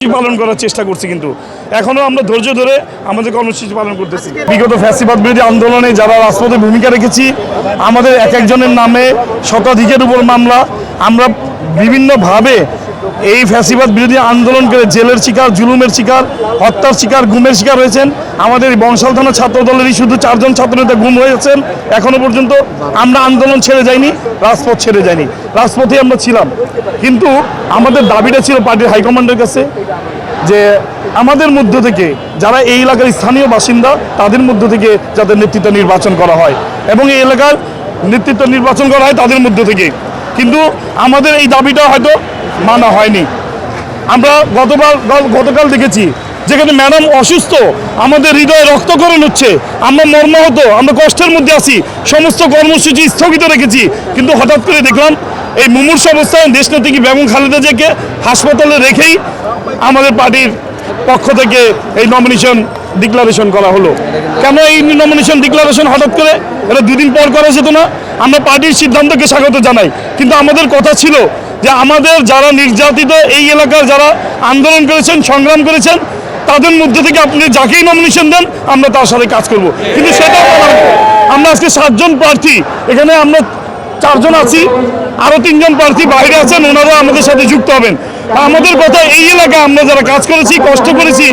পালন করার চেষ্টা করছি, কিন্তু এখনো আমরা ধৈর্য ধরে আমাদের কর্মসূচি পালন করতেছি। বিগত ফ্যাসিবাদ বিরোধী আন্দোলনে যারা রাজপথে ভূমিকা রেখেছি, আমাদের এক একজনের নামে শতাধিকের উপর মামলা। আমরা বিভিন্নভাবে এই ফ্যাসিবাদ বিরোধী আন্দোলন করে জেলের শিকার, জুলুমের শিকার, হত্যার শিকার, গুমের শিকার হয়েছেন। আমাদের বংশাল থানা ছাত্র দলেরই শুধু 4 জন ছাত্রনেতা গুম হয়েছেন এখনো পর্যন্ত। আমরা আন্দোলন ছেড়ে যাইনি, রাজপথ ছেড়ে যাইনি, রাজপথে আমরা ছিলাম। কিন্তু আমাদের দাবিটা ছিল পার্টির হাইকমান্ডের কাছে যে আমাদের মধ্য থেকে যারা এই এলাকার স্থানীয় বাসিন্দা তাদের মধ্য থেকে যাদের নেতৃত্ব নির্বাচন করা হয় এবং এই এলাকার নেতৃত্ব নির্বাচন করা হয় তাদের মধ্য থেকে। কিন্তু আমাদের এই দাবিটা হয়তো মানা হয়নি। আমরা গতকাল দেখেছি যেখানে ম্যাডাম অসুস্থ, আমাদের হৃদয়ে রক্তক্ষরণ হচ্ছে, আমরা মর্মাহত, আমরা কষ্টের মধ্যে আছি, সমস্ত কর্মসূচি স্থগিত রেখেছি। কিন্তু হঠাৎ করে দেখলাম এই মুমূর্ষু অবস্থায় দেশনেত্রী বেগম খালেদা জিয়াকে হাসপাতালে রেখেই আমাদের পার্টির পক্ষ থেকে এই নমিনেশন ডিক্লারেশন করা হলো। কেন এই নমিনেশন ডিক্লারেশন হঠাৎ করে? এটা 2 দিন পর করা যেত না? আমরা পার্টির সিদ্ধান্তকে স্বাগত জানাই, কিন্তু আমাদের কথা ছিল যে আমাদের যারা নির্যাতিত এই এলাকার যারা আন্দোলন করেছেন, সংগ্রাম করেছেন, তাদের মধ্যে থেকে আপনি যাকেই নমিনেশন দেন আমরা তার সাথে কাজ করব। কিন্তু সেটা আমরা আজকে 7 জন প্রার্থী, এখানে আমরা 4 জন আছি, আরও 3 জন প্রার্থী বাইরে আছেন, ওনারা আমাদের সাথে যুক্ত হবেন। আমাদের কথা এই এলাকায় আমরা যারা কাজ করেছি, কষ্ট করেছি,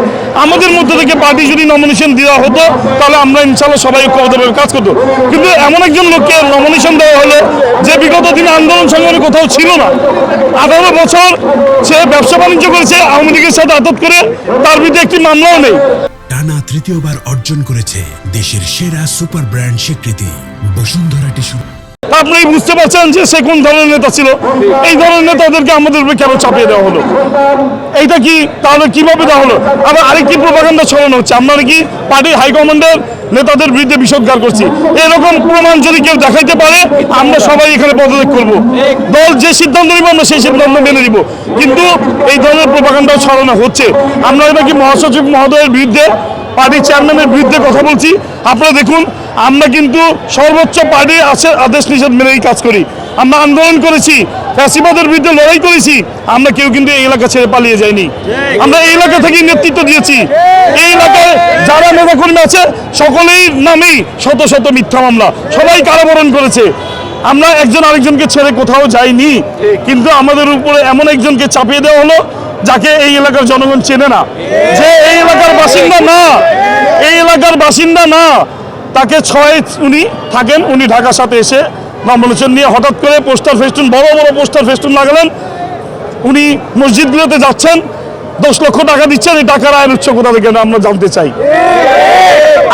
আমাদের মধ্যে থেকে পার্টি যদি নমিনেশন দেওয়া হতো তাহলে আমরা ইনশাল্লাহ সবাই ঐক্যবদ্ধভাবে কাজ করতো। কিন্তু এমন একজন লোককে নমিনেশন দেওয়া হলো যে বিগত দিনে আন্দোলন সংগ্রামে কোথাও ছিল না। 18 বছর সে ব্যবসা বাণিজ্য করেছে আওয়ামী লীগের সাথে আঁতত করে, তার বিরুদ্ধে একটি মামলাও নেই। টানা তৃতীয়বার অর্জন করেছে দেশের সেরা সুপার ব্র্যান্ড স্বীকৃতি বসুন্ধরা টিস্যু। আপনি বুঝতে পারছেন যে সে কোন ধরনের নেতা ছিল। এই ধরনের নেতাদেরকে আমাদের উপরে কেন চাপিয়ে দেওয়া হলো? এইটা কি তাহলে কিভাবে দেওয়া হলো? আবার আরেকটি প্রোপাগান্ডা ছড়ানো হচ্ছে আমরা নাকি পার্টির হাইকমান্ডের নেতাদের বিরুদ্ধে বিষোদ্গার করছি। এরকম প্রমাণ যদি কেউ দেখাইতে পারে আমরা সবাই এখানে পদত্যাগ করব। দল যে সিদ্ধান্ত নিব আমরা সেই সিদ্ধান্ত মেনে নিব। কিন্তু এই ধরনের প্রোপাগান্ডাও ছড়ানো হচ্ছে। আমরা নাকি মহাসচিব মহোদয়ের বিরুদ্ধে, পার্টির চেয়ারম্যানের বিরুদ্ধে কথা বলছি। আপনারা দেখুন, আমরা কিন্তু সর্বোচ্চ পার্টির আদেশ নিষেধ মেনেই কাজ করি। আমরা আন্দোলন করেছি, ফ্যাসিবাদের বিরুদ্ধে লড়াই করেছি, আমরা কেউ কিন্তু এই এলাকা ছেড়ে পালিয়ে যাইনি। আমরা এই এলাকা থেকেই নেতৃত্ব দিয়েছি। এই এলাকায় যারা নেতাকর্মী আছে সকলেই নামেই শত শত মিথ্যা মামলা, সবাই কারাবরণ করেছে। আমরা একজন আরেকজনকে ছেড়ে কোথাও যাইনি, কিন্তু আমাদের উপরে এমন একজনকে চাপিয়ে দেওয়া হলো যাকে এই এলাকার জনগণ চেনে না, যে এই এলাকার বাসিন্দা না, এই এলাকার বাসিন্দা না। তাকে উনি থাকেন, উনি ঢাকার সাথে এসে নমিনেশন নিয়ে হঠাৎ করে পোস্টার ফেস্টুন, বড় বড় পোস্টার ফেস্টুন লাগালেন। উনি মসজিদগুলোতে যাচ্ছেন, 10 লক্ষ টাকা দিচ্ছেন। এই টাকার আয়ের উৎস কোথা থেকে আমরা জানতে চাই।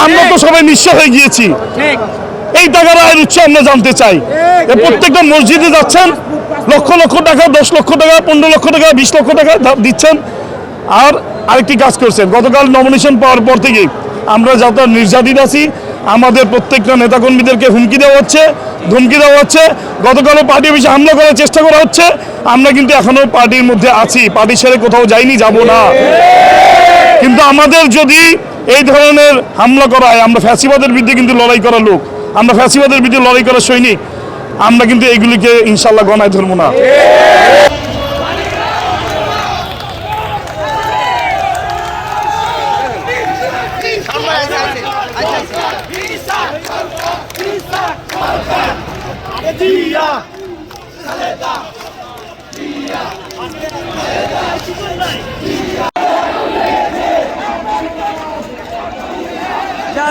আমরা তো সবাই নিঃস্ব হয়ে গিয়েছি, এই টাকার আয়ের উৎস আমরা জানতে চাই। প্রত্যেকটা মসজিদে যাচ্ছেন, লক্ষ লক্ষ টাকা, 10 লক্ষ টাকা, 15 লক্ষ টাকা, 20 লক্ষ টাকা দিচ্ছেন। আর আরেকটি কাজ করছেন, গতকাল নমিনেশন পাওয়ার পর থেকে আমরা যত নির্যাতিত আছি, আমাদের প্রত্যেকটা নেতাকর্মীদেরকে হুমকি দেওয়া হচ্ছে, ধমকি দেওয়া হচ্ছে। গতকালও পার্টি অফিসে হামলা করার চেষ্টা করা হচ্ছে। আমরা কিন্তু এখনো পার্টির মধ্যে আছি, পার্টি ছেড়ে কোথাও যাইনি, যাব না। কিন্তু আমাদের যদি এই ধরনের হামলা করা হয়, আমরা ফ্যাসিবাদের বিরুদ্ধে কিন্তু লড়াই করার লোক, আমরা ফ্যাসিবাদের বিরুদ্ধে লড়াই করার সৈনিক। আমরা কিন্তু এগুলিকে ইনশাল্লাহ গণায় ধরবো না।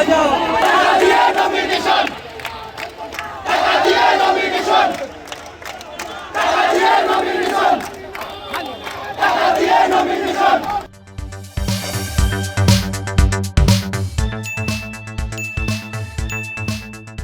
যাও